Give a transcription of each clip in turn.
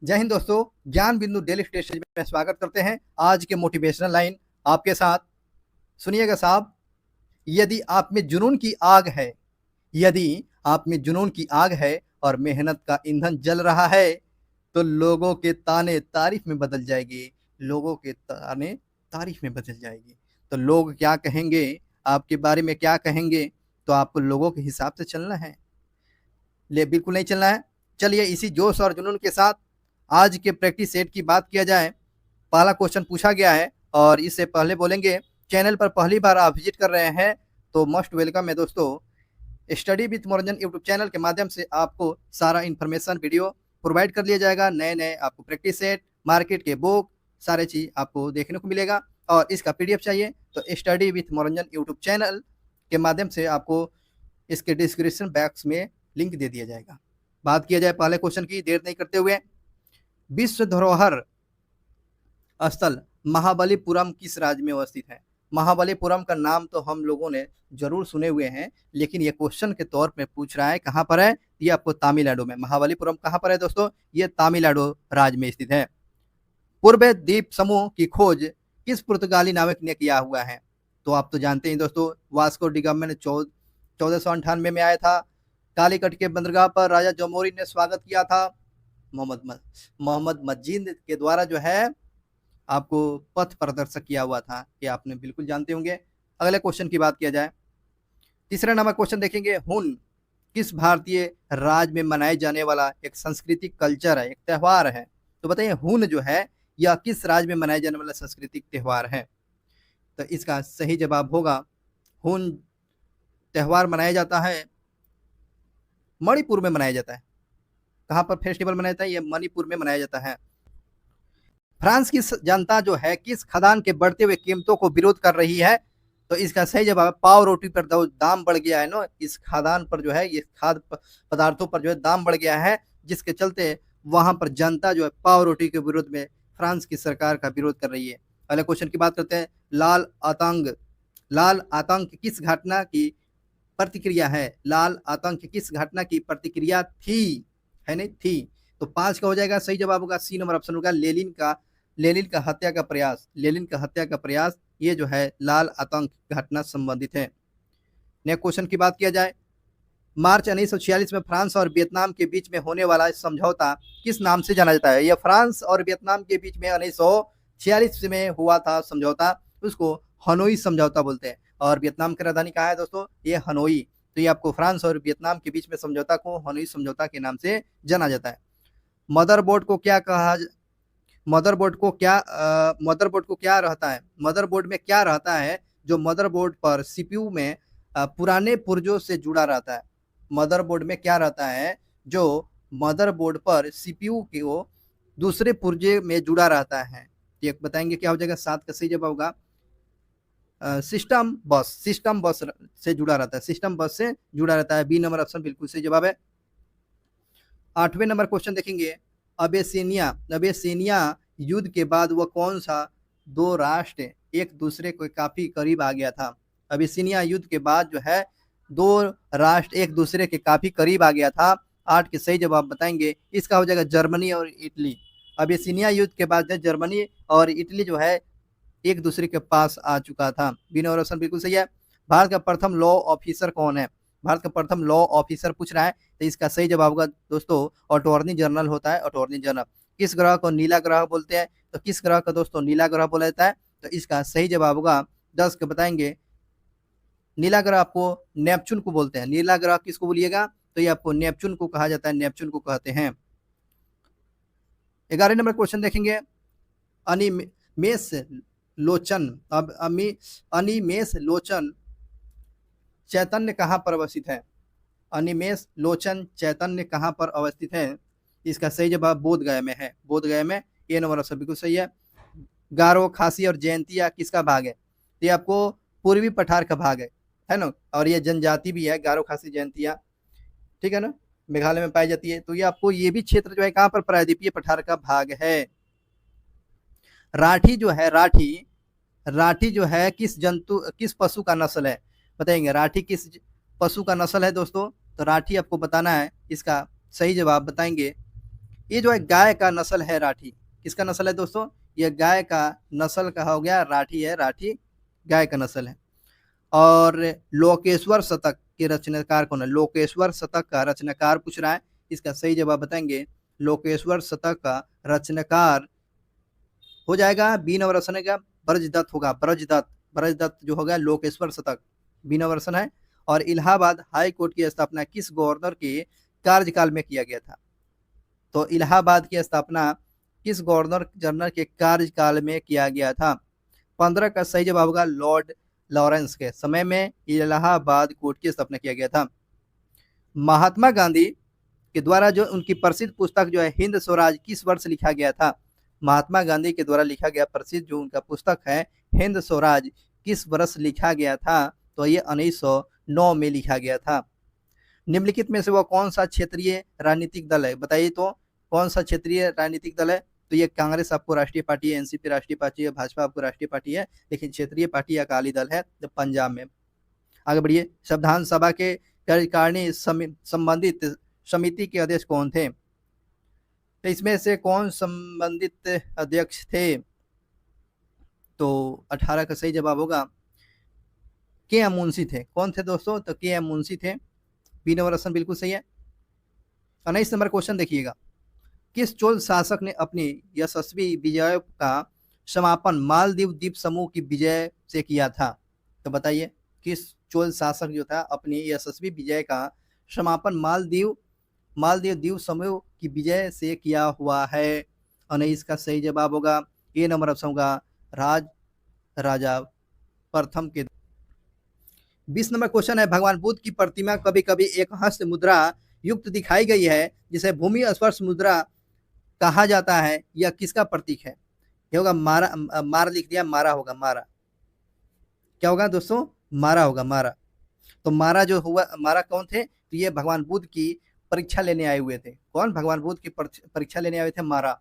जय हिंद दोस्तों। ज्ञान बिंदु डेली स्टेशन में स्वागत करते हैं। आज के मोटिवेशनल लाइन आपके साथ सुनिएगा साहब। यदि आप में जुनून की आग है, यदि आप में जुनून की आग है और मेहनत का ईंधन जल रहा है, तो लोगों के ताने तारीफ में बदल जाएगी। लोगों के ताने तारीफ में बदल जाएगी। तो लोग क्या कहेंगे, आपके बारे में क्या कहेंगे, तो आपको लोगों के हिसाब से चलना है। ले बिल्कुल नहीं चलना है। चलिए इसी जोश और जुनून के साथ आज के प्रैक्टिस सेट की बात किया जाए। पहला क्वेश्चन पूछा गया है और इससे पहले बोलेंगे, चैनल पर पहली बार आप विजिट कर रहे हैं तो मस्ट वेलकम है दोस्तों। स्टडी विथ मनोरंजन यूट्यूब चैनल के माध्यम से आपको सारा इन्फॉर्मेशन वीडियो प्रोवाइड कर लिया जाएगा। नए नए आपको प्रैक्टिस सेट, मार्केट के बुक, सारे चीज़ आपको देखने को मिलेगा। और इसका पीडीएफ चाहिए तो स्टडी विथ मनोरंजन यूट्यूब चैनल के माध्यम से आपको इसके डिस्क्रिप्शन बॉक्स में लिंक दे दिया जाएगा। बात किया जाए पहले क्वेश्चन की, देर नहीं करते हुए, विश्व धरोहर स्थल महाबलीपुरम किस राज्य में अवस्थित है? महाबलीपुरम का नाम तो हम लोगों ने जरूर सुने हुए हैं, लेकिन ये क्वेश्चन के तौर पे पूछ रहा है कहाँ पर है। ये आपको तमिलनाडु में, महाबलीपुरम कहाँ पर है दोस्तों? ये तमिलनाडु राज्य में स्थित है। पूर्व द्वीप समूह की खोज किस पुर्तगाली नाविक ने किया हुआ है? तो आप तो जानते हैं दोस्तों, वास्को डी गामा ने 1498 में आया था। कालीकट के बंदरगाह पर राजा जमोरी ने स्वागत किया था। मोहम्मद मजीद के द्वारा जो है आपको पथ प्रदर्शक किया हुआ था, ये आपने बिल्कुल जानते होंगे। अगले क्वेश्चन की बात किया जाए, तीसरा नंबर क्वेश्चन देखेंगे, हुन किस भारतीय राज्य में मनाए जाने वाला एक सांस्कृतिक कल्चर है, एक त्यौहार है? तो बताइए हुन जो है यह किस राज्य में मनाए जाने वाला सांस्कृतिक त्यौहार है? तो इसका सही जवाब होगा, हुन त्यौहार मनाया जाता है मणिपुर में मनाया जाता है। कहाँ पर फेस्टिवल मनाया जाता है? ये मणिपुर में मनाया जाता है। फ्रांस की जनता जो है किस खदान के बढ़ते हुए कीमतों को विरोध कर रही है? तो इसका सही जवाब है, पाव रोटी पर दाम बढ़ गया है ना, इस खादान पर जो है, ये खाद्य पदार्थों पर जो है दाम बढ़ गया है, जिसके चलते वहां पर जनता जो है पाव रोटी के विरोध में फ्रांस की सरकार का विरोध कर रही है। अगले क्वेश्चन की बात करते हैं, लाल आतंक किस घटना की प्रतिक्रिया है? लाल आतंक किस घटना की प्रतिक्रिया थी, है नहीं थी? तो 5 का हो जाएगा, सही जवाब होगा सी नंबर ऑप्शन होगा, लेनिन का हत्या का प्रयास। लेनिन का हत्या का प्रयास ये जो है लाल आतंक घटना संबंधित है। नेक्स्ट क्वेश्चन की बात किया जाए, मार्च 1946 में फ्रांस और वियतनाम के बीच में होने वाला समझौता किस नाम से जाना जाता है? यह फ्रांस और वियतनाम के बीच में 1946 में हुआ था समझौता, उसको हनोई समझौता बोलते हैं। और वियतनाम की राजधानी कहाँ है दोस्तों? ये हनोई। तो ये आपको फ्रांस और वियतनाम के बीच में समझौता को हनोई समझौता के नाम से जाना जाता है। मदरबोर्ड को क्या कहा, मदरबोर्ड को क्या रहता है? मदरबोर्ड में क्या रहता है जो मदरबोर्ड पर सीपीयू में पुराने पुर्जों से जुड़ा रहता है? मदरबोर्ड में क्या रहता है जो मदरबोर्ड पर सीपीयू को दूसरे पुर्जे में जुड़ा रहता है? ये बताएंगे क्या हो जाएगा? 7 का सही जवाब होगा सिस्टम बस से जुड़ा रहता है, सिस्टम बस से जुड़ा रहता है। बी नंबर ऑप्शन बिल्कुल सही जवाब है। 8वें नंबर क्वेश्चन देखेंगे, अबेसिनिया युद्ध के बाद वह कौन सा 2 राष्ट्र एक दूसरे को काफी करीब आ गया था? अबेसिनिया युद्ध के बाद जो है 2 राष्ट्र एक दूसरे के काफी करीब आ गया था। 8 के सही जवाब बताएंगे, इसका हो जाएगा जर्मनी और इटली। अबेसिनिया युद्ध के बाद जर्मनी और इटली जो है एक दूसरे के पास आ चुका था। बी नंबर ऑप्शन बिल्कुल सही है। भारत का प्रथम लॉ ऑफिसर कौन है? भारत का प्रथम लॉ ऑफिसर पूछ रहा है, तो इसका सही जवाब होगा दोस्तों अटॉर्नी जनरल होता है, अटॉर्नी जनरल। किस ग्रह को नीला ग्रह बोलते हैं? तो किस ग्रह को दोस्तों नीला ग्रह बोला जाता है? तो इसका सही जवाब होगा 10 के बताएंगे, नीला ग्रह आपको नेपच्यून को बोलते हैं। नीला ग्रह किसको बोलिएगा? तो ये आपको नेपच्यून को कहा जाता है, नेपच्यून को कहते हैं। 11 नंबर क्वेश्चन देखेंगे, अनिमेश लोचन अनिमेश लोचन चैतन्य कहाँ पर अवस्थित है? अनिमेश लोचन चैतन्य कहाँ पर अवस्थित है? इसका सही जवाब बोधगया में है, बोधगया में। ये नंबर ऑप्शन बिल्कुल सही है। गारो, खासी और जयंतिया किसका भाग है? तो ये आपको पूर्वी पठार का भाग है ना, और ये जनजाति भी है गारो, खासी, जयंतिया, ठीक है ना, मेघालय में पाई जाती है। तो ये आपको ये भी क्षेत्र जो है कहाँ पर प्रायद्वीपीय पठार का भाग है। राठी जो है, राठी जो है किस पशु का नस्ल है? बताएंगे राठी किस पशु का नस्ल है दोस्तों? तो राठी आपको बताना है, इसका सही जवाब बताएंगे ये जो है गाय का नस्ल है राठी। किसका नस्ल है दोस्तों? ये गाय का नस्ल का हो गया राठी है, राठी गाय का नस्ल है। और लोकेश्वर शतक के रचनाकार कौन है? लोकेश्वर शतक का रचनाकार पूछ रहा है, इसका सही जवाब बताएंगे। लोकेश्वर शतक का रचनाकार हो जाएगा बी नवरसन का ब्रजदत्त होगा, ब्रजदत्त, ब्रजदत्त जो होगा लोकेश्वर शतक बी नवरसन है। और इलाहाबाद हाई कोर्ट की स्थापना किस गवर्नर के कार्यकाल में किया गया था? तो इलाहाबाद की स्थापना किस गवर्नर जनरल के कार्यकाल में किया गया था? 15 का सही जवाब होगा लॉर्ड लॉरेंस के समय में इलाहाबाद कोर्ट की स्थापना किया गया था। महात्मा गांधी के द्वारा जो उनकी प्रसिद्ध पुस्तक जो है हिंद स्वराज किस वर्ष लिखा गया था? महात्मा गांधी के द्वारा लिखा गया प्रसिद्ध जो उनका पुस्तक है हिंद स्वराज किस वर्ष लिखा गया था? तो ये 1909 में लिखा गया था। निम्नलिखित में से वह कौन सा क्षेत्रीय राजनीतिक दल है? बताइए तो कौन सा क्षेत्रीय राजनीतिक दल है? तो ये कांग्रेस आपको राष्ट्रीय पार्टी है, एनसीपी राष्ट्रीय पार्टी है, भाजपा आपको राष्ट्रीय पार्टी है, लेकिन क्षेत्रीय पार्टी अकाली दल है जो पंजाब में। आगे बढ़िए। संविधान सभा के कार्यकारिणी संबंधित समिति के अध्यक्ष कौन थे? तो इसमें से कौन संबंधित अध्यक्ष थे? तो 18 का सही जवाब होगा के एम मुंशी थे। कौन थे दोस्तों? तो के एम मुंशी थे। बी नवरसन बिल्कुल सही है। 19 नंबर क्वेश्चन देखिएगा। किस चोल शासक ने अपनी यशस्वी विजय का समापन मालदीव द्वीप समूह की विजय से किया था? तो बताइए किस चोल शासक जो था अपनी यशस्वी विजय का समापन मालदीव द्वीप समूह की विजय से किया हुआ है? और इसका सही जवाब होगा ए नंबर ऑप्शन होगा राज राजा प्रथम के। 20 नंबर क्वेश्चन है। भगवान बुद्ध की प्रतिमा कभी कभी एक हस्त मुद्रा युक्त दिखाई गई है जिसे भूमि स्पर्श मुद्रा कहा जाता है, यह किसका प्रतीक है? ये होगा मारा, मारा लिख दिया, मारा होगा, मारा। क्या होगा दोस्तों? मारा होगा, मारा। तो मारा जो हुआ, मारा कौन थे? तो ये भगवान बुद्ध की परीक्षा लेने आए हुए थे। कौन? भगवान बुद्ध की परीक्षा लेने आए थे, मारा।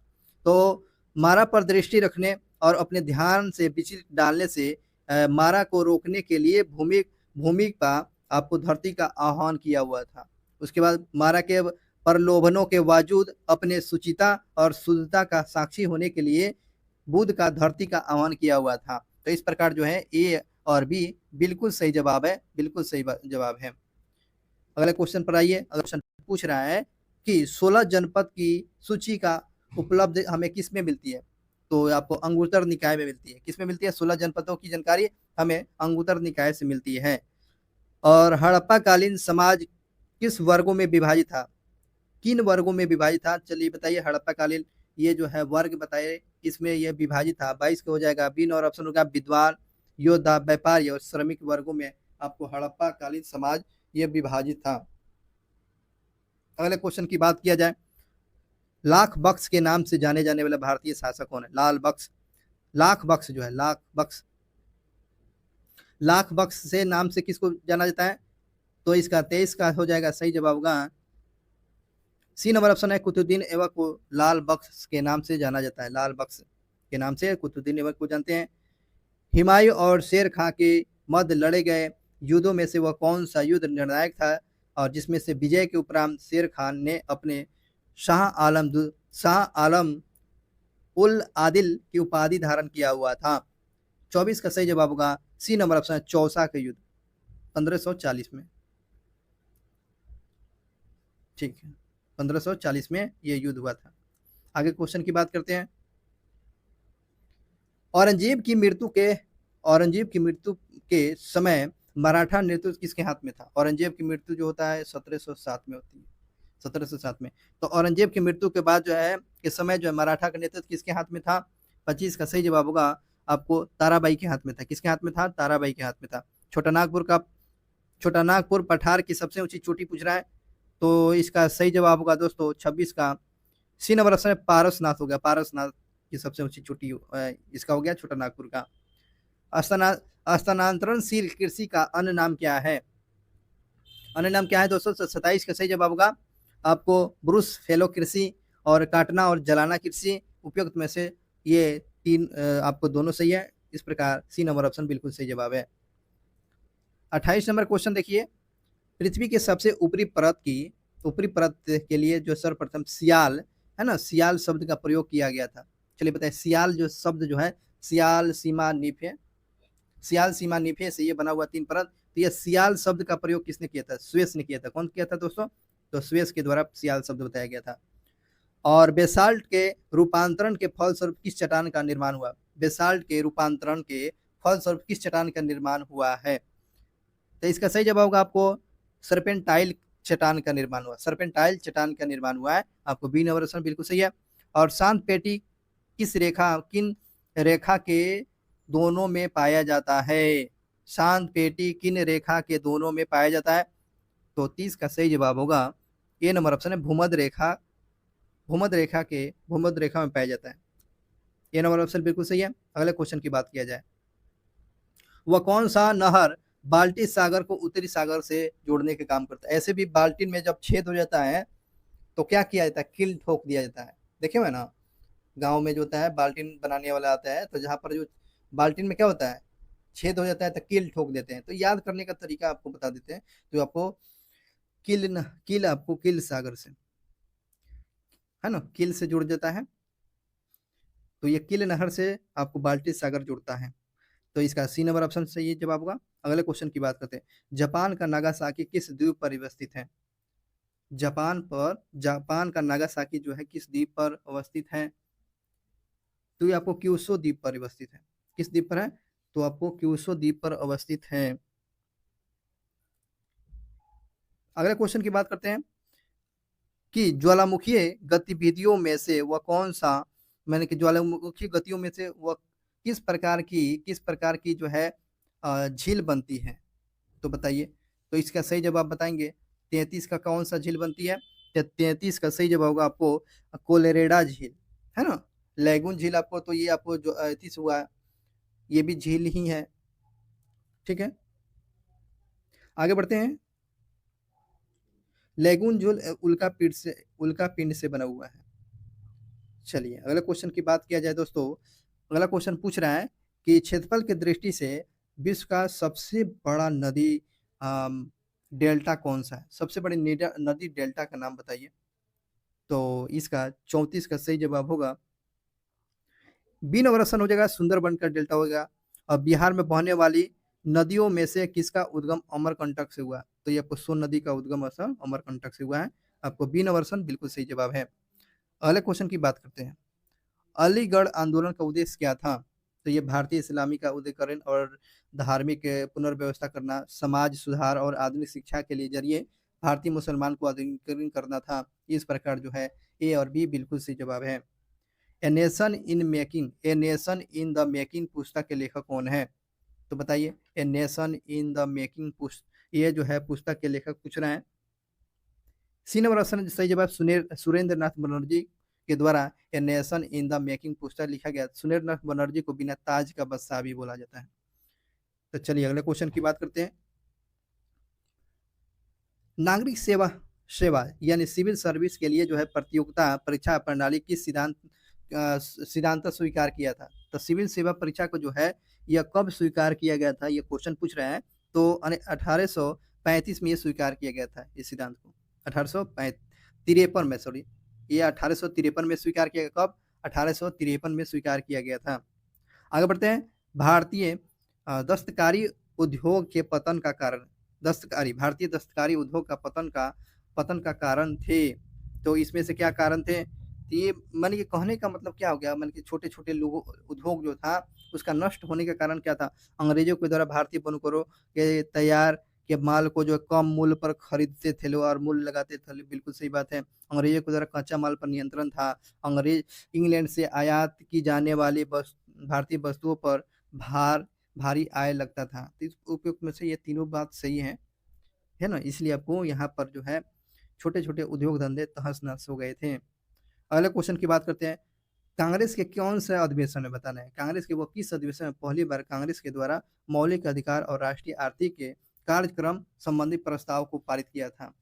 तो मारा पर दृष्टि रखने और अपने ध्यान से विचलित डालने से मारा को रोकने के लिए भूमि का आपको धरती का आह्वान किया हुआ था। उसके बाद मारा के प्रलोभनों के बावजूद अपने सुचिता और शुद्धता का साक्षी होने के लिए बुद्ध का धरती का आह्वान किया हुआ था। तो इस प्रकार जो है ए और बी बिल्कुल सही जवाब है, बिल्कुल सही जवाब है। अगले क्वेश्चन पर आइए। अगला क्वेश्चन पूछ रहा है कि 16 जनपद की सूची का उपलब्ध हमें किस में मिलती है? तो आपको अंगुत्तर निकाय में मिलती है। किस में मिलती है? 16 जनपदों की जानकारी हमें अंगुत्तर निकाय से मिलती है। और हड़प्पा कालीन समाज किस वर्गों में विभाजित था? किन वर्गों में विभाजित था? चलिए बताइए। हड़प्पा कालीन ये जो है वर्ग बताइए इसमें यह विभाजित था। 22 का हो जाएगा बी और ऑप्शन होगा विद्वान, योद्धा, व्यापारी और श्रमिक वर्गों में आपको हड़प्पा कालीन समाज ये विभाजित था। अगले क्वेश्चन की बात किया जाए। लाख बख्श के नाम से जाने जाने वाला भारतीय शासक कौन है? लाल बख्श, लाख बख्श जो है, लाख बख्श, लाख बख्श से नाम से किसको जाना जाता है? तो इसका 23 का हो जाएगा सही जवाब होगा सी नंबर ऑप्शन है कुतुद्दीन ऐबक को लाल बख्श के नाम से जाना जाता है। लाल बख्श के नाम से कुतुद्दीन ऐबक को जानते हैं। हुमायूं और शेर खां के मध्य लड़े गए युद्धों में से वह कौन सा युद्ध निर्णायक था और जिसमें से विजय के उपरांत शेर खान ने अपने शाह आलम उल आदिल की उपाधि धारण किया हुआ था? 24 का सही जवाब होगा सी नंबर ऑप्शन है चौसा का युद्ध 1540 में। ठीक है, 1540 में यह युद्ध हुआ था। आगे क्वेश्चन की बात करते हैं। औरंगजेब की मृत्यु के समय मराठा नेतृत्व किसके हाथ में था? औरंगजेब की मृत्यु जो होता है 1707 में होती है, 1707 में। तो औरंगजेब की मृत्यु के बाद जो है इस समय जो है मराठा का नेतृत्व किसके हाथ में था? 25 का सही जवाब होगा आपको ताराबाई के हाथ में था। किसके हाथ में था? ताराबाई के हाथ में था। छोटा नागपुर पठार की सबसे ऊंची चोटी पूछ रहा है, तो इसका सही जवाब होगा दोस्तों 26 का सी नंबर ऑप्शन है पारसनाथ हो गया। पारसनाथ की सबसे ऊंची चोटी इसका हो गया छोटा नागपुर का। स्थानांतरणशील कृषि का अन्य नाम क्या है? अन्य नाम क्या है दोस्तों? 27 का सही जवाब होगा आपको ब्रूस फेलो कृषि और काटना और जलाना कृषि। उपयुक्त में से ये तीन आपको दोनों सही है। इस प्रकार सी नंबर ऑप्शन बिल्कुल सही जवाब है। 28 नंबर क्वेश्चन देखिए। पृथ्वी के सबसे ऊपरी परत के लिए जो सर्वप्रथम सियाल है ना, सियाल शब्द का प्रयोग किया गया था। चलिए बताइए, सियाल जो शब्द जो है, सियाल सीमा निफे, सियाल सीमा निफे से ये बना हुआ 3 परत, तो ये सियाल शब्द का प्रयोग किसने किया था? स्वेस ने किया था। कौन किया था दोस्तों? तो स्वेस के द्वारा सियाल शब्द बताया गया था। और बेसाल्ट के रूपांतरण के फलस्वरूप किस चट्टान का निर्माण हुआ? बेसाल्ट के रूपांतरण के फलस्वरूप किस चट्टान का निर्माण हुआ है? तो इसका सही जवाब होगा आपको सर्पेंटाइल चट्टान का निर्माण हुआ, सर्पेंटाइल चट्टान का निर्माण हुआ है। आपको बी नंबर ऑप्शन बिल्कुल सही है। और शांत पेटी किन रेखा के दोनों में पाया जाता है? शांत पेटी किन रेखा के दोनों में पाया जाता है? तो 30 का सही जवाब होगा ए नंबर ऑप्शन है, भूमध्य रेखा, भूमध्य रेखा में पाया जाता है। ए नंबर ऑप्शन बिल्कुल सही है। अगले क्वेश्चन की बात किया जाए, वह कौन सा नहर बाल्टी सागर को उत्तरी सागर से जोड़ने के काम करता है? ऐसे भी बाल्टी में जब छेद हो जाता है तो क्या किया जाता है? कील ठोक दिया जाता है। देखे हुए ना, गांव में जो होता है बाल्टीन बनाने वाला आता है, तो जहां पर जो बाल्टीन में क्या होता है, छेद हो जाता है तो कील ठोक देते हैं। तो याद करने का तरीका आपको बता देते हैं। तो आपको कील आपको कील सागर से, है ना, कील से जुड़ जाता है। तो ये कील नहर से आपको बाल्टी सागर जुड़ता है। तो इसका सी नंबर ऑप्शन सही है जवाब होगा। अगले क्वेश्चन की बात करते हैं, जापान का नागासाकी किस द्वीप पर अवस्थित है? जापान का नागासाकी जो है किस द्वीप पर अवस्थित है? तो ये आपको क्यूशो द्वीप पर अवस्थित है। किस द्वीप पर है? तो आपको क्यूशो द्वीप पर अवस्थित है। अगले क्वेश्चन की बात करते हैं कि ज्वालामुखीय गतिविधियों में से वह कौन सा, मैंने कि ज्वालामुखी गतियों में से वह किस प्रकार की जो है झील बनती है? तो बताइए। तो इसका सही जवाब बताएंगे, 33 का कौन सा झील बनती है? 33 का सही जवाब होगा आपको कोलेरेडा झील, है ना। लैगून झील आपको, तो ये आपको जो 38 हुआ, ये भी झील ही है। ठीक है, आगे बढ़ते हैं। लैगून झील उल्का पिंड से बना हुआ है। चलिए अगले क्वेश्चन की बात किया जाए दोस्तों, अगला क्वेश्चन पूछ रहा है कि क्षेत्रफल की दृष्टि से विश्व का सबसे बड़ा नदी डेल्टा कौन सा है? सबसे बड़ी नदी डेल्टा का नाम बताइए। तो इसका 34 का सही जवाब होगा बी नंबर ऑप्शन हो जाएगा, सुंदरबन का डेल्टा होगा। और बिहार में बहने वाली नदियों में से किसका उद्गम अमरकंटक से हुआ? तो ये आपको सोन नदी का उद्गम अमरकंटक से हुआ है। आपको बी नंबर ऑप्शन बिल्कुल सही जवाब है। अगले क्वेश्चन की बात करते हैं, अलीगढ़ आंदोलन का उद्देश्य क्या था? तो ये भारतीय इस्लामी का उदारीकरण और धार्मिक पुनर्व्यवस्था करना, समाज सुधार और आधुनिक शिक्षा के लिए जरिए भारतीय मुसलमान को आधुनिकीकरण करना था। इस प्रकार जो है ए और बी बिल्कुल सही जवाब है। A nation in the making पुस्तक के लेखक कौन है? तो बताइए, a nation in the making पुस्तक, ये जो है पुस्तक के लेखक पूछ रहे हैं। सी नंबर ऑप्शन सही जवाब सुरेंद्र नाथ बनर्जी के द्वारा a nation in the making poster लिखा गया। सुरेंद्र नाथ बनर्जी को बिना ताज का बादशाह भी बोला जाता है। तो चलिए अगले क्वेश्चन की बात करते हैं, नागरिक सेवा सेवा यानी सिविल सर्विस के लिए जो है प्रतियोगिता परीक्षा प्रणाली किस सिद्धांत स्वीकार किया था? तो सिविल सेवा परीक्षा को जो है यह कब स्वीकार किया गया था, ये क्वेश्चन पूछ रहे हैं। तो 1835 में ये स्वीकार किया गया था इस सिद्धांत को, 1853 में, सॉरी, ये 1853 में स्वीकार किया गया। कब? 1853 में स्वीकार किया गया था। आगे बढ़ते हैं, भारतीय दस्तकारी उद्योग के पतन का कारण, भारतीय दस्तकारी उद्योग का पतन का कारण थे। तो इसमें से क्या कारण थे? तो ये मान के कहने का मतलब क्या हो गया, मान के छोटे छोटे लोगों उद्योग जो था उसका नष्ट होने का कारण क्या था? अंग्रेजों के द्वारा भारतीय बुनकरों के तैयार के माल को जो कम मूल्य पर खरीदते थे लोग और मूल्य लगाते थे। बिल्कुल सही बात है, अंग्रेजों के द्वारा कच्चा माल पर नियंत्रण था। अंग्रेज इंग्लैंड से आयात की जाने वाली भारतीय वस्तुओं पर भारी आय लगता था। तो इस उपयोग में से ये तीनों बात सही है ना। इसलिए आपको यहाँ पर जो है छोटे छोटे उद्योग धंधे तहस नहस हो गए थे। अगले क्वेश्चन की बात करते हैं, कांग्रेस के कौन से अधिवेशन में, बताना है कांग्रेस के वो किस अधिवेशन में पहली बार कांग्रेस के द्वारा मौलिक अधिकार और राष्ट्रीय आर्थिक के कार्यक्रम संबंधी प्रस्ताव को पारित किया था?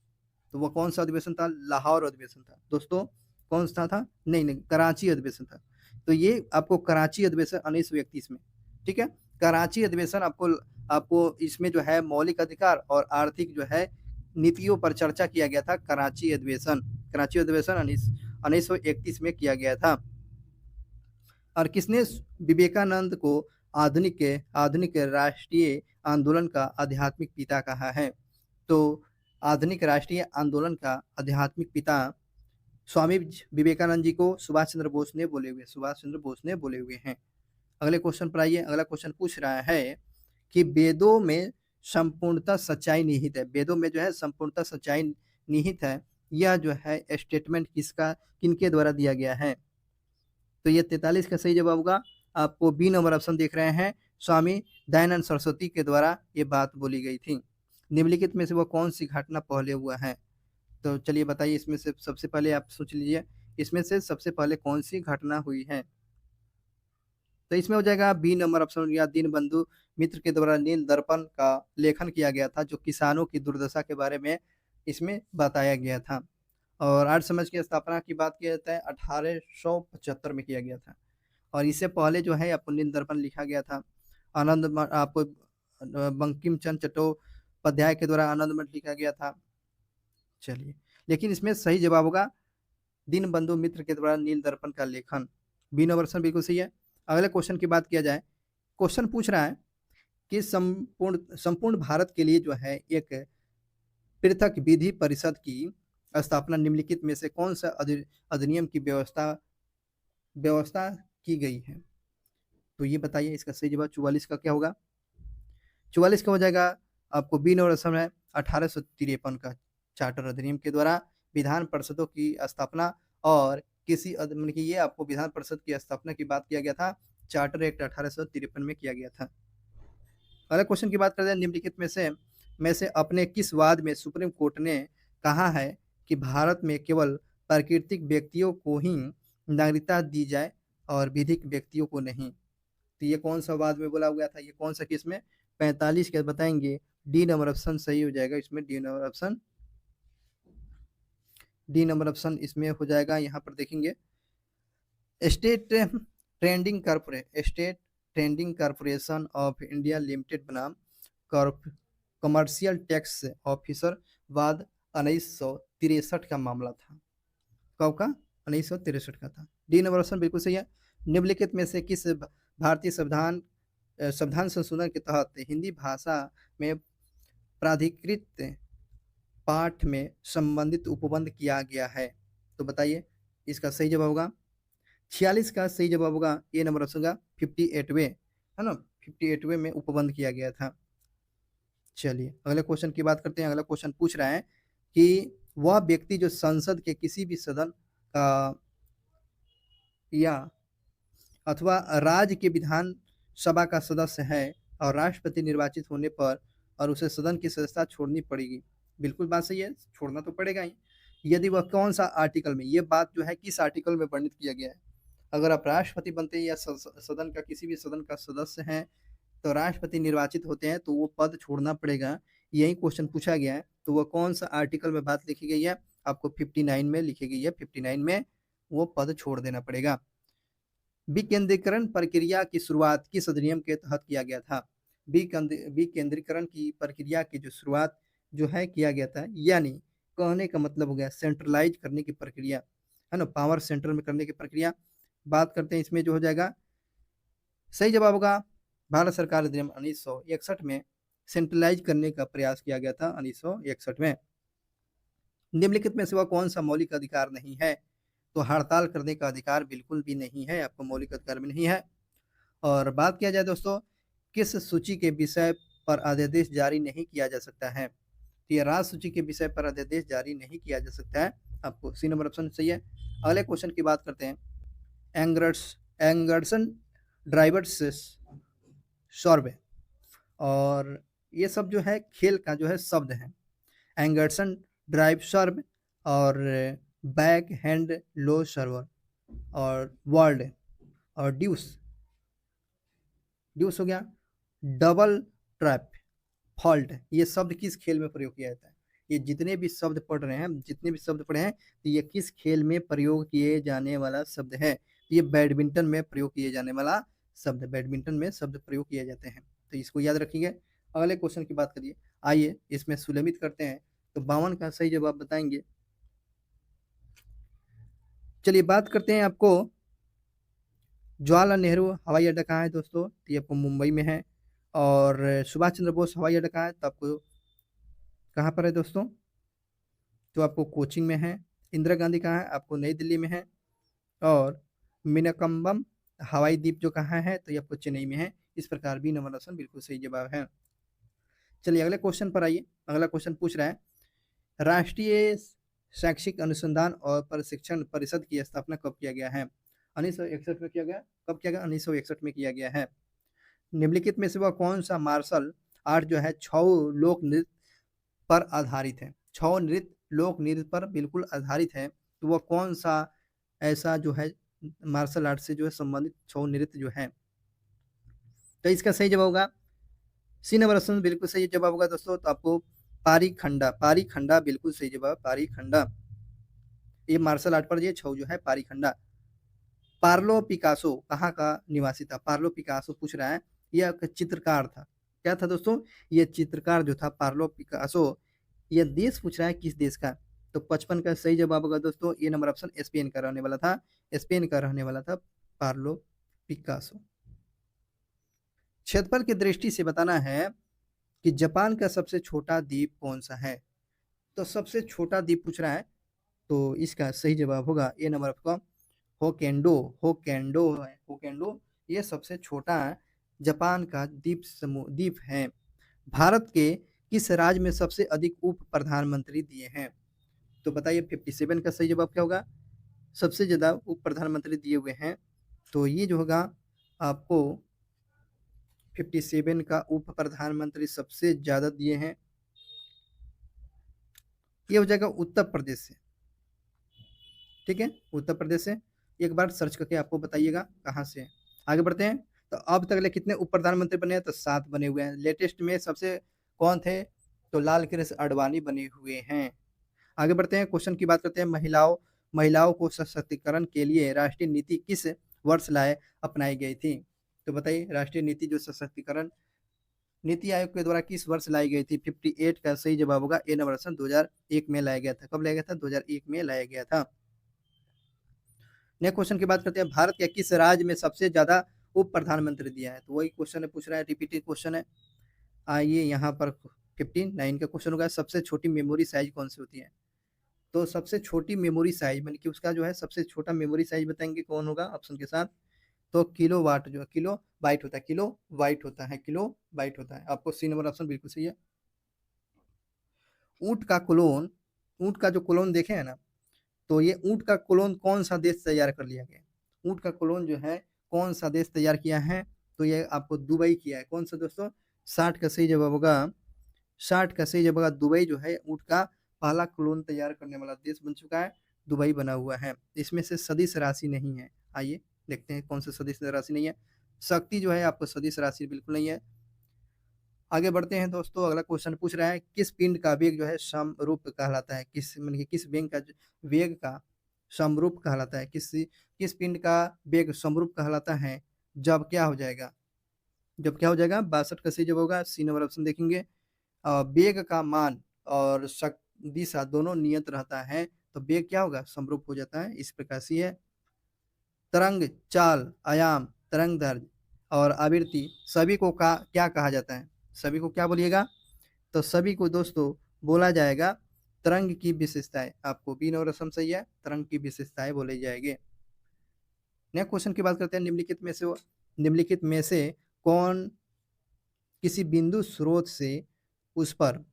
तो वो कौन सा अधिवेशन था? लाहौर अधिवेशन था दोस्तों। कौन सा था? नहीं, कराची अधिवेशन था। तो ये आपको कराची अधिवेशन 1931 में, ठीक है, कराची अधिवेशन आपको इसमें जो है मौलिक अधिकार और आर्थिक जो है नीतियों पर चर्चा किया गया था। कराची अधिवेशन 1931 में किया गया था। और किसने विवेकानंद को आधुनिक आधुनिक राष्ट्रीय आंदोलन का आध्यात्मिक पिता कहा है? तो आधुनिक राष्ट्रीय आंदोलन का आध्यात्मिक पिता स्वामी विवेकानंद जी को सुभाष चंद्र बोस ने बोले हुए हैं। अगले क्वेश्चन पर आइए। अगला क्वेश्चन पूछ रहा है कि वेदों में संपूर्णता सच्चाई निहित है। वेदों में जो है संपूर्णता सच्चाई निहित है, यह जो है स्टेटमेंट किनके द्वारा दिया गया है? तो ये 43 का सही जवाब होगा। आपको बी नंबर ऑप्शन देख रहे हैं, स्वामी दयानंद सरस्वती के द्वारा ये बात बोली गई थी। निम्नलिखित में से वो कौन सी घटना पहले हुआ है? तो चलिए बताइए, इसमें से सबसे पहले आप सोच लीजिए, इसमें से सबसे पहले कौन सी घटना हुई है? तो इसमें हो जाएगा बी नंबर ऑप्शन, या दीनबंधु मित्र के द्वारा नील दर्पण का लेखन किया गया था, जो किसानों की दुर्दशा के बारे में इसमें बताया गया था। और आर्य समाज की स्थापना की बात किया जाता है 1875 में किया गया था। और इससे पहले जो है आपको नील दर्पण लिखा गया था आपको बंकिम चंद्र चट्टोपाध्याय के द्वारा आनंद मठ लिखा गया था। चलिए, लेकिन इसमें सही जवाब होगा दीनबंधु मित्र के द्वारा नील दर्पण का लेखन। बी नंबर ऑप्शन बिल्कुल सही है। अगले क्वेश्चन की बात किया जाए, क्वेश्चन पूछ रहा है कि संपूर्ण भारत के लिए जो है एक पृथक विधि परिषद की स्थापना निम्नलिखित में से कौन सा अधिनियम की व्यवस्था की गई है? तो ये बताइए, इसका सही जवाब 44 का क्या होगा? 44 का हो जाएगा आपको बी नंबर ऑप्शन है 1853 का चार्टर अधिनियम के द्वारा विधान परिषदों की स्थापना। और किसी मतलब कि ये आपको विधान परिषद की स्थापना की बात किया गया था, चार्टर एक्ट 1853 में किया गया था। अगले क्वेश्चन की बात करते हैं, निम्नलिखित में से अपने किस वाद में सुप्रीम कोर्ट ने कहा है कि भारत में केवल प्राकृतिक व्यक्तियों को ही नागरिकता दी जाए और विधिक व्यक्तियों को नहीं? तो ये कौन सा वाद में बोला गया था? ये कौन सा किस में? 45 के बताएंगे। डी नंबर ऑप्शन सही हो जाएगा इसमें। डी नंबर ऑप्शन इसमें हो जाएगा। यहाँ पर देखेंगे, state trending corporation of India limited बनाम कमर्शियल टैक्स ऑफिसर वाद 1963 का मामला था। कब का? 1963 का था। डी नंबर ऑप्शन बिल्कुल सही है। निम्नलिखित में से किस भारतीय संविधान संशोधन के तहत हिंदी भाषा में प्राधिकृत पाठ में संबंधित उपबंध किया गया है? तो बताइए, इसका सही जवाब होगा 46 का सही जवाब होगा ए नंबर ऑप्शन का 58वें, है ना, 58वें में उपबंध किया गया था। चलिए, अगले क्वेश्चन की बात करते हैं। अगला क्वेश्चन पूछ रहा है कि वह व्यक्ति जो संसद के किसी भी सदन का या अथवा राज्य के विधान सभा का सदस्य है और राष्ट्रपति निर्वाचित होने पर और उसे सदन की सदस्यता छोड़नी पड़ेगी। बिल्कुल बात सही है, छोड़ना तो पड़ेगा ही। यदि वह कौन सा आर्टिकल में, ये बात जो है किस आर्टिकल में वर्णित किया गया है? अगर आप राष्ट्रपति बनते हैं या सदन का किसी भी सदन का सदस्य हैं, तो राष्ट्रपति निर्वाचित होते हैं तो वो पद छोड़ना पड़ेगा। यही क्वेश्चन पूछा गया है। तो वो कौन सा आर्टिकल में बात लिखी गई है? आपको 59 में लिखी गई है। 59 में वो पद छोड़ देना पड़ेगा। विकेंद्रीकरण प्रक्रिया की शुरुआत किस अधिनियम के तहत किया गया था? विकेंद्रीकरण की प्रक्रिया की जो शुरुआत जो है किया गया था, यानी कहने का मतलब हो गया सेंट्रलाइज करने की प्रक्रिया, है ना, पावर सेंटर में करने की प्रक्रिया। बात करते हैं इसमें जो हो जाएगा, सही जवाब होगा भारत सरकार अधिनियम 1961 में सेंट्रलाइज करने का प्रयास किया गया था 1961 में। निम्नलिखित में से वह कौन सा मौलिक अधिकार नहीं है? तो हड़ताल करने का अधिकार बिल्कुल भी नहीं है, आपको मौलिक अधिकार में नहीं है। और बात किया जाए दोस्तों, किस सूची के विषय पर अध्यादेश जारी नहीं किया जा सकता है? तो ये राज्य सूची के विषय पर अध्यादेश जारी नहीं किया जा सकता है। आपको सी नंबर ऑप्शन सही है। अगले क्वेश्चन की बात करते हैं, एंगर्सन ड्राइवर्स सर्वे, और ये सब जो है खेल का जो है शब्द है। एंगर्सन ड्राइव सर्व और बैक हैंड लो सर्वर और वर्ल्ड और ड्यूस हो गया, डबल ट्रैप, फॉल्ट, ये शब्द किस खेल में प्रयोग किया जाता है? ये जितने भी शब्द पढ़ रहे हैं, जितने भी शब्द पढ़े हैं, तो ये किस खेल में प्रयोग किए जाने वाला शब्द है? ये बैडमिंटन में प्रयोग किए जाने वाला शब्द, बैडमिंटन में शब्द प्रयोग किए जाते हैं, तो इसको याद रखिए। अगले क्वेश्चन की बात करिए, आइए इसमें सुलमित करते हैं। तो 52 का सही जवाब बताएंगे। चलिए बात करते हैं आपको जवाहरलाल नेहरू हवाई अड्डा कहाँ है दोस्तों, तो ये आपको मुंबई में है। और सुभाष चंद्र बोस हवाई अड्डा कहाँ है, तो आपको कहाँ पर है दोस्तों, तो आपको कोचिंग में है। इंदिरा गांधी कहाँ है, आपको नई दिल्ली में है। और मिनकम्बम हवाई द्वीप जो कहाँ है, तो ये आपको चेन्नई में है। इस प्रकार बी नंबर ऑप्शन बिल्कुल सही जवाब है। चलिए अगले क्वेश्चन पर आइए। अगला क्वेश्चन पूछ रहा है, राष्ट्रीय शैक्षिक अनुसंधान और प्रशिक्षण परिषद की स्थापना कब किया गया है। 1961 में किया गया। कब किया गया, 1961 में किया गया है। निम्नलिखित में से वह कौन सा मार्शल आर्ट जो है छऊ लोक नृत्य पर आधारित है, छऊ नृत्य लोक नृत्य पर बिल्कुल आधारित है, तो वह कौन सा ऐसा जो है मार्शल आर्ट से जो है संबंधित छऊ नृत्य जो है। तो इसका सही जवाब होगा सी नंबर ऑप्शन बिल्कुल सही जवाब होगा दोस्तों। तो आपको पारी खंडा, पारी खंडा बिल्कुल सही जवाब, पारी खंडा। ये मार्शल आर्ट पर ये छऊ जो है पारी खंडा। पार्लो पिकासो कहाँ का निवासी था, पार्लो पिकासो पूछ रहा है। यह एक चित्रकार था। क्या था दोस्तों, ये चित्रकार जो था पार्लो पिकासो। यह देश पूछ रहा है किस देश का, तो 55 का सही जवाब होगा दोस्तों ये नंबर ऑप्शन, स्पेन का रहने वाला था। स्पेन का रहने वाला था पार्लो पिकासो। क्षेत्रफल की दृष्टि से बताना है कि जापान का सबसे छोटा द्वीप कौन सा है, तो सबसे छोटा द्वीप पूछ रहा है, तो इसका सही जवाब होगा ए नंबर आपका होकेंडो। होकेंडो है, होकेंडो ये सबसे छोटा जापान का द्वीप समूह द्वीप है। भारत के किस राज्य में सबसे अधिक उप प्रधानमंत्री दिए हैं, तो बताइए 57 का सही जवाब क्या होगा। सबसे ज्यादा उप प्रधानमंत्री दिए हुए हैं, तो ये जो होगा आपको 57 का उप प्रधानमंत्री सबसे ज्यादा दिए हैं, ये हो जाएगा उत्तर प्रदेश से। ठीक है, उत्तर प्रदेश से। एक बार सर्च करके आपको बताइएगा कहाँ से है। आगे बढ़ते हैं। तो अब तक ले कितने उप प्रधानमंत्री बने हैं, तो 7 बने हुए हैं। लेटेस्ट में सबसे कौन थे, तो लाल कृष्ण आडवाणी बने हुए हैं। आगे बढ़ते हैं, क्वेश्चन की बात करते हैं। महिलाओं महिलाओं को सशक्तिकरण के लिए राष्ट्रीय नीति किस वर्ष लाए अपनाई गई थी, तो बताइए राष्ट्रीय नीति जो सशक्तिकरण नीति आयोग के द्वारा किस वर्ष लाई गई थी। 58 का सही जवाब होगा ए नंबर ऑप्शन 2001 में लाया गया था। कब लाया गया था, 2001 में लाया गया था। नेक्स्ट क्वेश्चन की बात करते हैं, भारत के किस राज्य में सबसे ज्यादा उप प्रधानमंत्री दिया है, तो वही क्वेश्चन है पूछ रहा है, रिपीटेड क्वेश्चन है। आइए यहाँ पर 59 का क्वेश्चन होगा, सबसे छोटी मेमोरी साइज कौन सी होती है, तो सबसे छोटी मेमोरी साइज मतलब कि उसका जो है सबसे छोटा मेमोरी साइज बताएंगे कौन होगा ऑप्शन के साथ, तो किलो वाट जो किलो बाइट होता है, किलो बाइट होता है, किलो बाइट होता है। आपको सी नंबर ऑप्शन बिल्कुल सही है। ऊंट का क्लोन, ऊंट का जो क्लोन देखे है ना, तो ये ऊंट का क्लोन कौन सा देश तैयार कर लिया गया, ऊंट का क्लोन जो है कौन सा देश तैयार किया है, तो ये आपको दुबई किया है। कौन सा दोस्तों, 60 का सही जवाब होगा, 60 का सही जवाब होगा दुबई जो है ऊंट का पहला क्लोन तैयार करने वाला देश बन चुका है, दुबई बना हुआ है। इसमें से सदिश राशि नहीं है। आइए देखते हैं कौन सा सदिश राशि नहीं है। शक्ति जो है आपको सदिश राशि बिल्कुल नहीं है। आगे बढ़ते हैं दोस्तों, अगला क्वेश्चन पूछ रहा है, किस पिंड का वेग जो है समरूप कहलाता है, किस मतलब कि किस वेग का वेग का समरूप कहलाता है, किस पिंड का वेग समरूप कहलाता है, जब क्या हो जाएगा, जब क्या हो जाएगा 62 का सही जवाब होगा सी नंबर ऑप्शन देखेंगे। वेग का मान और दिशा दोनों नियत रहता है, तो वेग क्या होगा समरूप हो जाता है। इस प्रकार से है तरंग चाल आयाम तरंग दैर्घ्य और आवृत्ति सभी को क्या कहा जाता है, सभी को क्या बोलिएगा, तो सभी को दोस्तों बोला जाएगा तरंग की विशेषताएं। आपको बी नंबर ऑप्शन सही है, तरंग की विशेषताएं बोली जाएगी। नेक्स्ट क्वेश्चन की बात करते हैं, निम्नलिखित में से कौन किसी बिंदु स्रोत से उस पर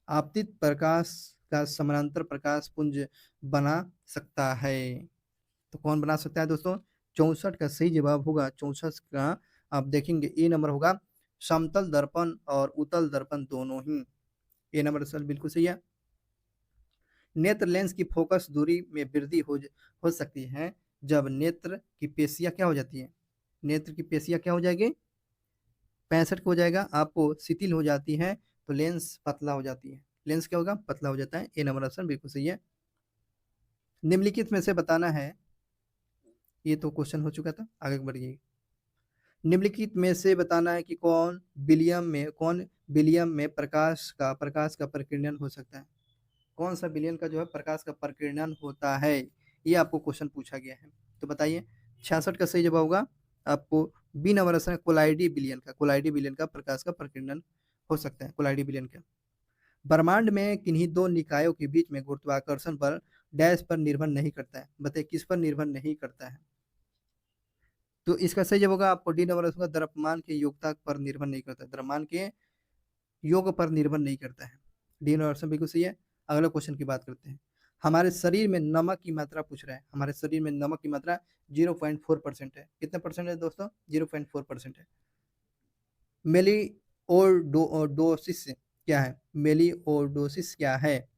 आपतित प्रकाश का समानांतर प्रकाश पुंज बना सकता है, तो कौन बना सकता है दोस्तों। 64 का सही जवाब होगा, 64 का आप देखेंगे ए नंबर होगा, समतल दर्पण और उत्तल दर्पण दोनों ही। ए नंबर सर बिल्कुल सही है। नेत्र लेंस की फोकस दूरी में वृद्धि हो सकती है जब नेत्र की पेशियां क्या हो जाती है, नेत्र की पेशियां क्या हो जाएगी 65 को हो जाएगा, आपको शिथिल हो जाती है, तो लेंस पतला हो जाती है, लेंस क्या होगा पतला हो जाता है। ए नंबर ऑप्शन बिल्कुल सही है। निम्नलिखित में से बताना है, ये तो क्वेश्चन हो चुका था, आगे बढ़िए। निम्नलिखित में से बताना है कि कौन विलियम में प्रकाश का प्रकीर्णन हो सकता है, कौन सा विलियन का जो है प्रकाश का प्रकीर्णन होता है, ये आपको क्वेश्चन पूछा गया है। तो बताइए 66 का सही जवाब होगा आपको बी नंबर ऑप्शन कोलाइडी बिलियन का प्रकाश का प्रकीर्णन हो सकता है, कोलाइडी बिलियन का। ब्रह्मांड में किन्हीं दो निकायों के बीच में गुरुत्वाकर्षण बल डैश पर निर्भर नहीं करता है, बताइए किस पर निर्भर नहीं करता है। तो इसका सही जवाब होगा आपको डी नंबर ऑप्शन द्रव्यमान के योगता पर निर्भर नहीं करता है, द्रव्यमान के योग पर निर्भर नहीं करता है। डी नंबर ऑप्शन बिल्कुल सही है। अगले क्वेश्चन की बात करते हैं। हमारे शरीर में नमक की मात्रा पूछ रहा है, हमारे शरीर में नमक की मात्रा 0.4% है। कितने परसेंट है दोस्तों? 0.4% है। मेलिओडोसिस क्या है? मेलिओडोसिस क्या है?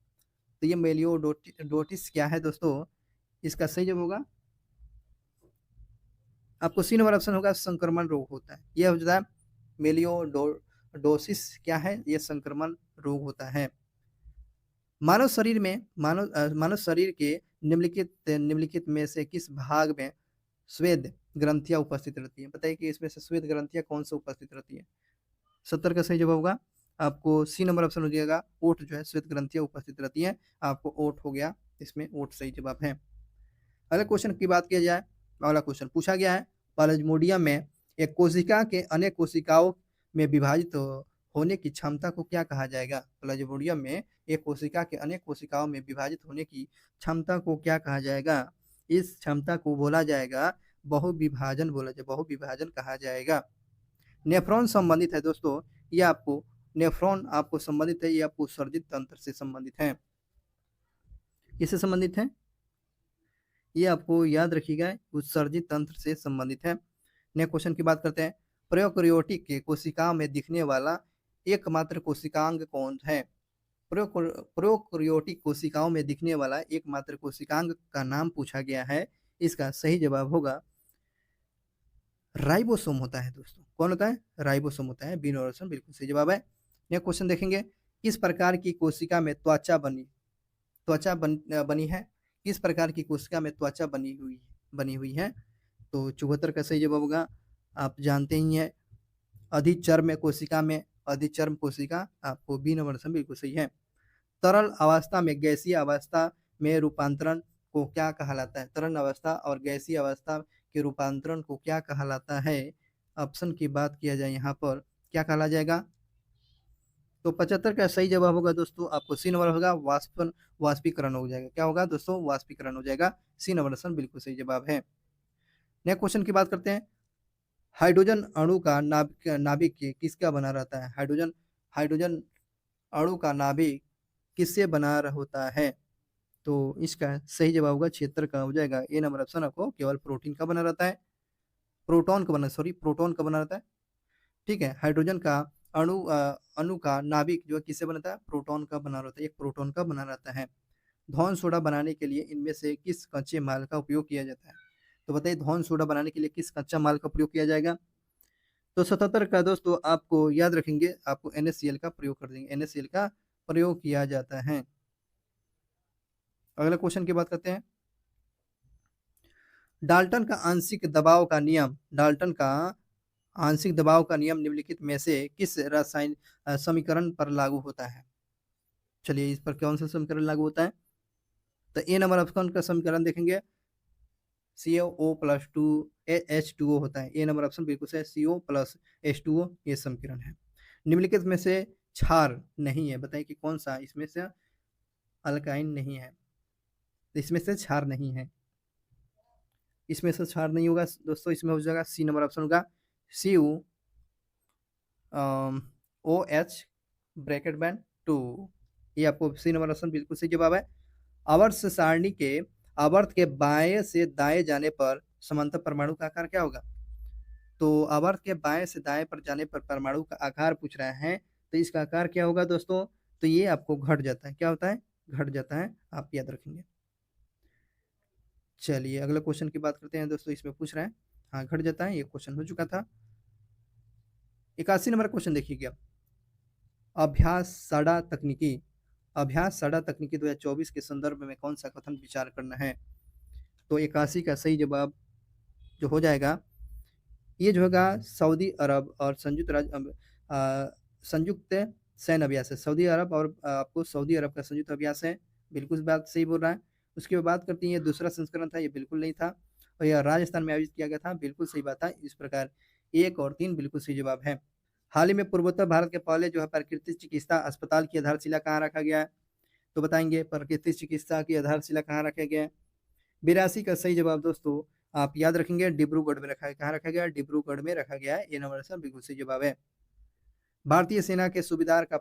तो ये मेलिओडोटिस क्या है दोस्तों? इसका सही जवाब होगा आपको सी नंबर ऑप्शन होगा संक्रमण रोग होता है। यह हो जाता है मेलिओडोसिस क्या है? यह संक्रमण रोग होता है। मानव शरीर के निम्नलिखित में से किस भाग में श्वेत ग्रंथियां उपस्थित रहती है? बताइए कि इसमें से श्वेत ग्रंथियां कौन सा उपस्थित रहती है? 70 का सही जवाब होगा आपको सी नंबर ऑप्शन हो जाएगा ओठ जो है श्वेत ग्रंथियां उपस्थित रहती है। आपको ओठ हो गया, इसमें ओठ सही जवाब है। अगले क्वेश्चन की बात किया जाए, अगला क्वेश्चन पूछा गया है प्लाज्मोडियम में एक कोशिका के अनेक कोशिकाओं में विभाजित होने की क्षमता को क्या कहा जाएगा? प्लाज्मोडियम में एक कोशिका के अनेक कोशिकाओं में विभाजित होने की क्षमता को क्या कहा जाएगा? इस क्षमता को बोला जाएगा बहुविभाजन कहा जाएगा। नेफ्रॉन संबंधित है दोस्तों, ये आपको नेफ्रॉन आपको संबंधित है, ये आपको उत्सर्जित तंत्र से संबंधित है। किससे संबंधित है? ये आपको याद रखिएगा, उत्सर्जित तंत्र से संबंधित है। नेक्स्ट क्वेश्चन की बात करते हैं। प्रोकैरियोटिक के कोशिकाओं में दिखने वाला एकमात्र कोशिकांग कौन है? प्रोकैरियोटिक कोशिकाओं में दिखने वाला एकमात्र कोशिकांग का नाम पूछा गया है। इसका सही जवाब होगा राइबोसोम होता है दोस्तों। कौन होता है? राइबोसोम होता है। बी ऑप्शन बिल्कुल सही जवाब है। नेक्स्ट क्वेश्चन देखेंगे। किस प्रकार की कोशिका में त्वचा बनी है? किस प्रकार की कोशिका में त्वचा बनी हुई है? तो 74 का सही जवाब होगा आप जानते ही हैं अधिचर्म कोशिका आपको बी नंबर ऑप्शन बिल्कुल सही है। तरल अवस्था में गैसीय अवस्था में रूपांतरण को क्या कहलाता है? तरल अवस्था और गैसीय अवस्था के रूपांतरण को क्या कहलाता है? ऑप्शन की बात किया जाए यहाँ पर क्या कहला जाएगा? तो 75 का सही जवाब होगा दोस्तों आपको सी नंबर होगा वाष्पीकरण हो जाएगा। क्या होगा दोस्तों? वाष्पीकरण हो जाएगा। सी नंबर ऑप्शन बिल्कुल सही जवाब है। नेक्स्ट क्वेश्चन की बात करते हैं। हाइड्रोजन अणु का नाभिक किसका बना रहता है? हाइड्रोजन अणु का नाभिक किससे बना होता है? तो इसका सही जवाब होगा 76 का हो जाएगा ए नंबर ऑप्शन आपको केवल प्रोटीन का बना रहता है, प्रोटॉन का बना रहता है। ठीक है, हाइड्रोजन का अणु का नाभिक जो किससे बनता है? प्रोटॉन का बना रहता है, एक प्रोटॉन का बना रहता है। धौन सोडा बनाने के लिए इनमें से किस कच्चे माल का उपयोग किया जाता है? तो बताइए धौन सोडा बनाने के लिए किस कच्चा माल का प्रयोग किया जाएगा? तो 77 का दोस्तों आपको याद रखेंगे, आपको NaCl का प्रयोग कर देंगे, NaCl का प्रयोग किया जाता है। अगला क्वेश्चन की बात करते हैं। डाल्टन का आंशिक दबाव का नियम निम्नलिखित में से किस रासायन समीकरण पर लागू होता है? चलिए इस पर कौन सा समीकरण लागू होता है? तो ए नंबर ऑप्शन का समीकरण देखेंगे CO+2 H2O होता है। ए नंबर ऑप्शन बिल्कुल से CO+H2O ये समीकरण है। निम्नलिखित में से क्षार नहीं है, बताइए कि कौन सा इसमें से अल्काइन नहीं है? इसमें से क्षार नहीं है, इसमें से क्षार नहीं होगा दोस्तों, इसमें हो जाएगा सी नंबर ऑप्शन होगा CuOH ब्रैकेट बैंड 2। ये आपको सी नंबर ऑप्शन बिल्कुल सही जवाब है। आवर्त सारणी के आवर्त के बाएं से दाएं जाने पर समांतर परमाणु का आकार क्या होगा? तो आवर्त के बाएं से दाएं पर जाने पर परमाणु का आकार पूछ रहा है, तो इसका आकार क्या होगा दोस्तों? तो ये आपको घट जाता है। क्या होता है? घट जाता है, आप याद रखेंगे। चलिए अगले क्वेश्चन की बात करते हैं दोस्तों, इसमें पूछ रहा है, हाँ घट जाता है, ये क्वेश्चन हो चुका था। 81 नंबर क्वेश्चन देखिएगा। अभ्यास साडा तकनीकी 2024 के संदर्भ में कौन सा कथन विचार करना है? तो 81 का सही जवाब जो हो जाएगा ये जो होगा सऊदी अरब और संयुक्त सैन्य अभ्यास है। सऊदी अरब और आपको सऊदी अरब का संयुक्त अभ्यास है, बिल्कुल बात सही बोल रहा है। उसकी बात करते हैं, ये दूसरा संस्करण था, ये बिल्कुल नहीं था। और यह राजस्थान में आयोजित किया गया था, बिल्कुल सही बात है। इस प्रकार 1 और 3 बिल्कुल सही जवाब है। हाल ही में पूर्वोत्तर भारत के पहले जो है प्राकृतिक चिकित्सा अस्पताल की आधारशिला कहाँ रखा गया है? तो बताएंगे प्राकृतिक चिकित्सा की आधारशिला कहाँ रखा गया है? 82 का सही जवाब दोस्तों आप याद रखेंगे, डिब्रूगढ़ में रखा है। कहाँ रखा गया? डिब्रूगढ़ में रखा गया है। ये नंबर बिल्कुल सही जवाब है। भारतीय सेना के सूबेदार का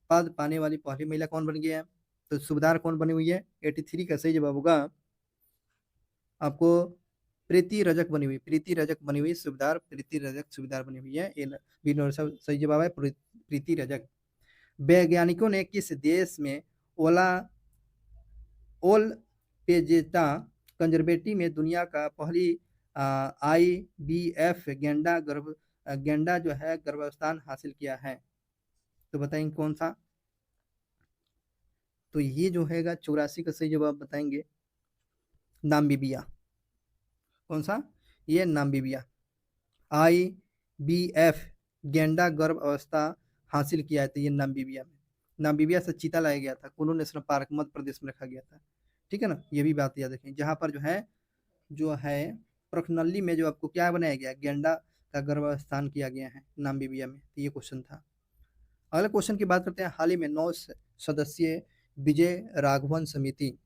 पद पाने वाली पहली महिला कौन बन गई है? तो सूबेदार कौन बनी हुई है? 83 का सही जवाब होगा आपको प्रीति रजक बनी हुई, प्रीति रजक बनी हुई सूबेदार, प्रीति रजक सूबेदार बनी हुई है। ये बी नंबर सही जवाब है प्रीति रजक। वैज्ञानिकों ने किस देश में ओला ओल पेजेटा कंजर्वेटी में दुनिया का पहली IVF गेंडा जो है गर्भावस्थान हासिल किया है? तो बताएंगे कौन सा? तो ये जो है 84 का सही जवाब बताएंगे नामीबिया। कौन सा? ये नामीबिया। IVF गेंडा गर्भ अवस्था हासिल किया है, तो ये नामीबिया में। नामीबिया से चीता लाया गया था, कुल्लू नेशनल पार्क मध्य प्रदेश में रखा गया था। ठीक है ना, ये भी बात याद रखें। जहां पर जो है प्रखनल्ली में जो आपको क्या बनाया गया, गेंडा का गर्भावस्थान किया गया है नामीबिया में। तो ये क्वेश्चन था। अगले क्वेश्चन की बात करते हैं। हाल ही में 9 सदस्यीय विजय राघवन समिति,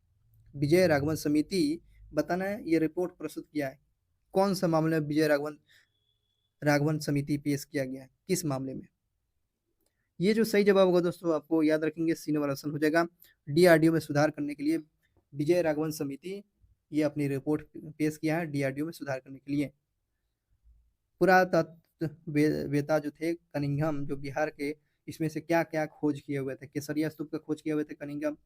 विजय राघवन समिति बताना है, ये रिपोर्ट प्रस्तुत किया है। कौन सा मामले में विजय राघवन समिति पेश किया गया है, किस मामले में? ये जो सही जवाब होगा दोस्तों आपको याद रखेंगे, सी नंबर ऑप्शन हो जाएगा। DRDO में सुधार करने के लिए विजय राघवन समिति ये अपनी रिपोर्ट पेश किया है, DRDO में सुधार करने के लिए। पुरातत्ववेत्ता जो थे कनिंघम, जो बिहार के, इसमें से क्या क्या खोज किए हुए थे? केसरिया स्तूप का खोज किए हुए थे कनिंघम।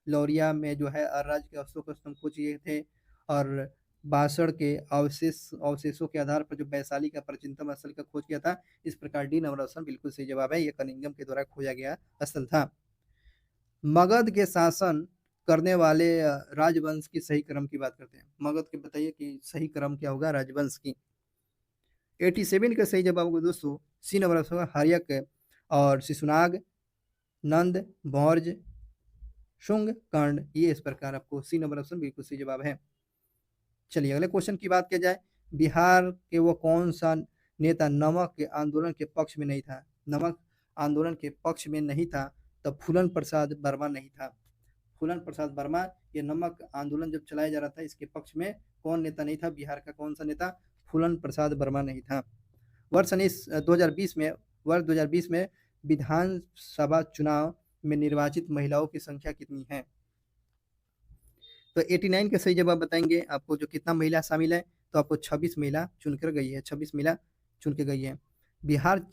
लौरिया में जो है अराज के अशोक स्तंभ खोज किए थे। और बासड़ के अवशेषों के आधार पर जो वैशाली का प्राचीनतम स्थल का खोज किया था। इस प्रकार डी नंबर ऑप्शन बिल्कुल सही जवाब है, ये कनिंघम के द्वारा खोजा गया स्थल था। मगध के शासन करने वाले राजवंश की सही क्रम की बात करते हैं। मगध के बताइए कि सही क्रम क्या होगा राजवंश की? 87 का सही जवाब होगा दोस्तों सी नंबर ऑप्शन होगा हर्यक और शिशुनाग, नंद, मौर्य, शुंग, कर्ण। ये इस प्रकार आपको सी नंबर ऑप्शन बिल्कुल सही जवाब है। चलिए अगले क्वेश्चन की बात किया जाए। बिहार के वो कौन सा नेता नमक के आंदोलन के पक्ष में नहीं था? नमक आंदोलन के पक्ष में नहीं था, तब फूलन प्रसाद वर्मा नहीं था। फूलन प्रसाद वर्मा, ये नमक आंदोलन जब चलाया जा रहा था, इसके पक्ष में कौन नेता नहीं था? बिहार का कौन सा नेता? फूलन प्रसाद वर्मा नहीं था। वर्ष 2020 में विधानसभा चुनाव में निर्वाचित महिलाओं की संख्या कितनी है? तो 89 का सही जवाब बताएंगे आपको, जो कितना महिला शामिल है? तो आपको 26 महिला चुनकर गई है, 26 महिला चुन के गई है। बिहार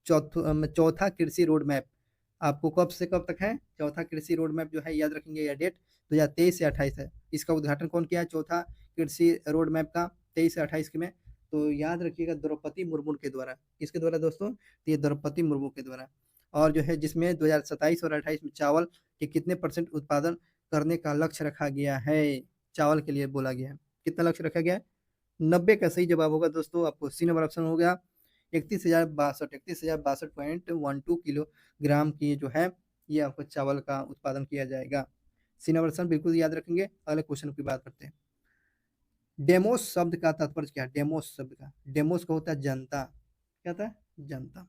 चौथा कृषि रोड मैप आपको कब से कब तक है? चौथा कृषि रोड मैप जो है याद रखेंगे, यह डेट 2023 से 28 है। इसका उद्घाटन कौन किया है चौथा कृषि रोड मैप का? 23 से 28 में। तो याद रखिएगा द्रौपदी मुर्मू के द्वारा। किसके द्वारा दोस्तों? तो ये द्रौपदी मुर्मू के द्वारा। और जो है जिसमें 2027 और 28 में चावल के कितने % उत्पादन करने का लक्ष्य रखा गया है? चावल के लिए बोला गया है। कितना लक्ष्य रखा गया है? 90 का सही जवाब होगा दोस्तों आपको सी नंबर ऑप्शन हो गया 31,062.12 किलोग्राम की जो है ये आपको चावल का उत्पादन किया जाएगा। सी नंबर ऑप्शन बिल्कुल याद रखेंगे। अगले क्वेश्चन की बात करते हैं। डेमोस शब्द का तात्पर्य क्या है? डेमोस शब्द का, डेमोस का होता है जनता। क्या होता है? जनता।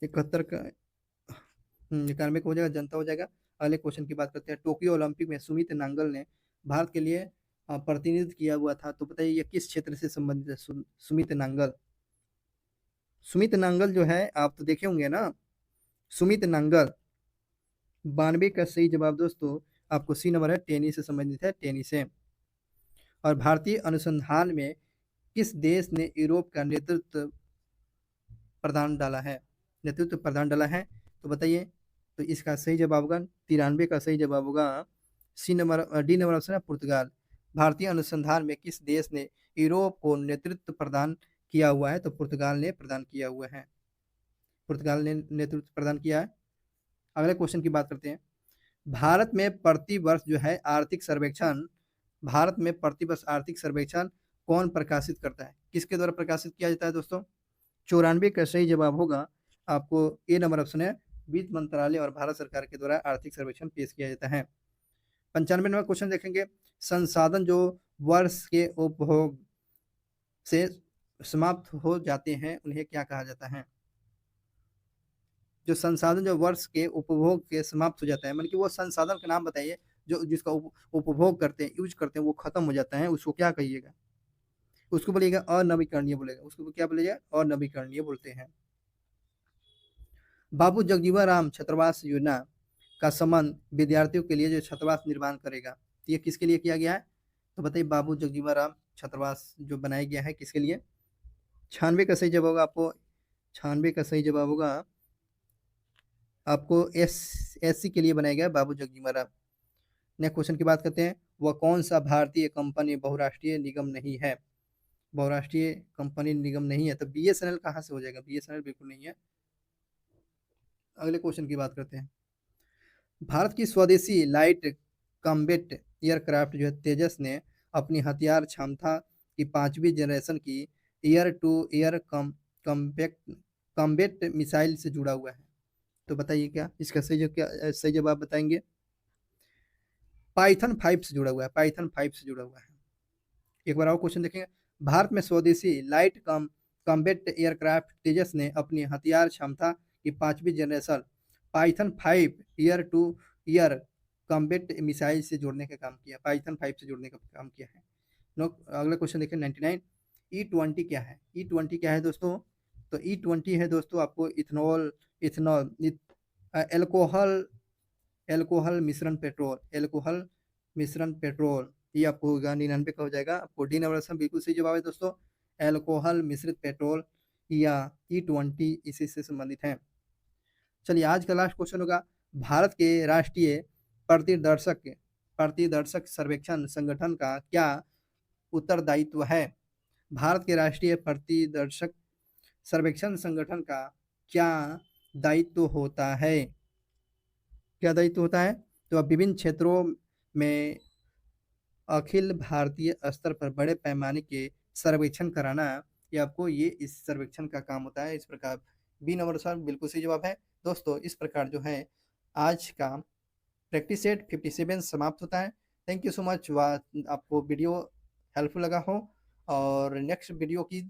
71 का 91 का हो जाएगा, जनता हो जाएगा। अगले क्वेश्चन की बात करते हैं। टोक्यो ओलंपिक में सुमित नांगल ने भारत के लिए प्रतिनिधित्व किया हुआ था, तो बताइए ये किस क्षेत्र से संबंधित है? सुमित नांगल, सुमित नांगल जो है आप तो देखे होंगे ना, सुमित नांगल। 92 का सही जवाब दोस्तों आपको सी नंबर है, टेनिस से संबंधित है, टेनिस से। और भारतीय अनुसंधान में किस देश ने यूरोप का नेतृत्व प्रदान डाला है? नेतृत्व प्रदान डाला है, तो बताइए। तो इसका सही जवाब होगा 93 का सही जवाब होगा C number, D number option है पुर्तगाल। भारतीय अनुसंधान में किस देश ने यूरोप को नेतृत्व प्रदान किया हुआ है? तो पुर्तगाल ने प्रदान किया हुआ है, पुर्तगाल ने नेतृत्व प्रदान किया है। अगले क्वेश्चन की बात करते हैं। भारत में प्रतिवर्ष जो है आर्थिक सर्वेक्षण, भारत में प्रतिवर्ष आर्थिक सर्वेक्षण कौन प्रकाशित करता है? किसके द्वारा प्रकाशित किया जाता है दोस्तों? 94 का सही जवाब होगा आपको ए नंबर ऑप्शन है, वित्त मंत्रालय और भारत सरकार के द्वारा आर्थिक सर्वेक्षण पेश किया जाता है। 95वां क्वेश्चन देखेंगे, संसाधन जो वर्ष के उपभोग से समाप्त हो जाते हैं उन्हें क्या कहा जाता है? जो संसाधन जो वर्ष के उपभोग के समाप्त हो जाता है, मतलब कि वो संसाधन का नाम बताइए जो जिसका उपभोग करते हैं, यूज करते हैं, वो खत्म हो जाता है, उसको क्या कहिएगा? उसको बोलिएगा अनवीकरणीय बोलेगा, उसको क्या बोलेगा? अनवीकरणीय बोलते हैं। बाबू जगजीवन राम छात्रावास योजना का संबंध विद्यार्थियों के लिए जो छात्रावास निर्माण करेगा, तो ये किसके लिए किया गया है? तो बताइए, बाबू जगजीवन राम छात्रावास जो बनाया गया है किसके लिए? 96 का सही जवाब होगा आपको, 96 का सही जवाब होगा आपको एससी के लिए बनाया गया बाबू जगजीवन राम। नेक्स्ट क्वेश्चन की बात करते हैं, वह कौन सा भारतीय कंपनी बहुराष्ट्रीय निगम नहीं है? बहुराष्ट्रीय कंपनी निगम नहीं है, तो बीएसएनएल कहाँ से हो जाएगा? बीएसएनएल बिल्कुल नहीं है। अगले क्वेश्चन की बात करते हैं, भारत की स्वदेशी लाइट कॉम्बैट एयरक्राफ्ट जो है तेजस ने अपनी हथियार क्षमता की 5वीं जनरेशन की air to air combat combat missile से जुड़ा हुआ है, तो बताइए क्या इसका सही जवाब बताएंगे? पाइथन 5 से जुड़ा हुआ है, पाइथन 5 से जुड़ा हुआ है। एक बार और क्वेश्चन देखेंगे, भारत में स्वदेशी लाइट कॉम्बैट एयरक्राफ्ट तेजस ने अपनी हथियार क्षमता की 5वीं generation Python 5 air to air combat missile से जोड़ने का काम किया, पाइथन 5 से जोड़ने का काम किया है। अगला क्वेश्चन देखें 99, E20 क्या है? E20 क्या है दोस्तों? तो E20 है दोस्तों आपको इथेनॉल इथेनॉल एल्कोहल एल्कोहल मिश्रण पेट्रोल, एल्कोहल मिश्रण पेट्रोल, ये आपको होगा 99 का हो जाएगा। आपको डी नंबर ऑप्शन बिल्कुल सही जवाब है दोस्तों, एल्कोहल मिश्रित पेट्रोल या E20 इसी से संबंधित है। चलिए आज का लास्ट क्वेश्चन होगा, भारत के राष्ट्रीय प्रतिदर्शक सर्वेक्षण संगठन का क्या उत्तरदायित्व है? भारत के राष्ट्रीय प्रतिदर्शक सर्वेक्षण संगठन का क्या दायित्व होता है? क्या दायित्व होता है? तो अब विभिन्न क्षेत्रों में अखिल भारतीय स्तर पर बड़े पैमाने के सर्वेक्षण कराना, ये आपको ये इस सर्वेक्षण का काम होता है। इस प्रकार बी नंबर सर बिल्कुल सही जवाब है दोस्तों। इस प्रकार जो है आज का प्रैक्टिस सेट 57 समाप्त होता है। Thank you so much. आपको वीडियो हेल्पफुल लगा हो और नेक्स्ट वीडियो की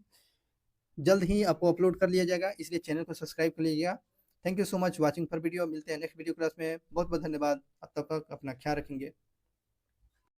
जल्द ही आपको अपलोड कर लिया जाएगा, इसलिए चैनल को सब्सक्राइब कर लीजिएगा। Thank you so much watching for video. मिलते हैं नेक्स्ट वीडियो क्लास में। बहुत बहुत धन्यवाद। अब तक अपना ख्याल रखेंगे।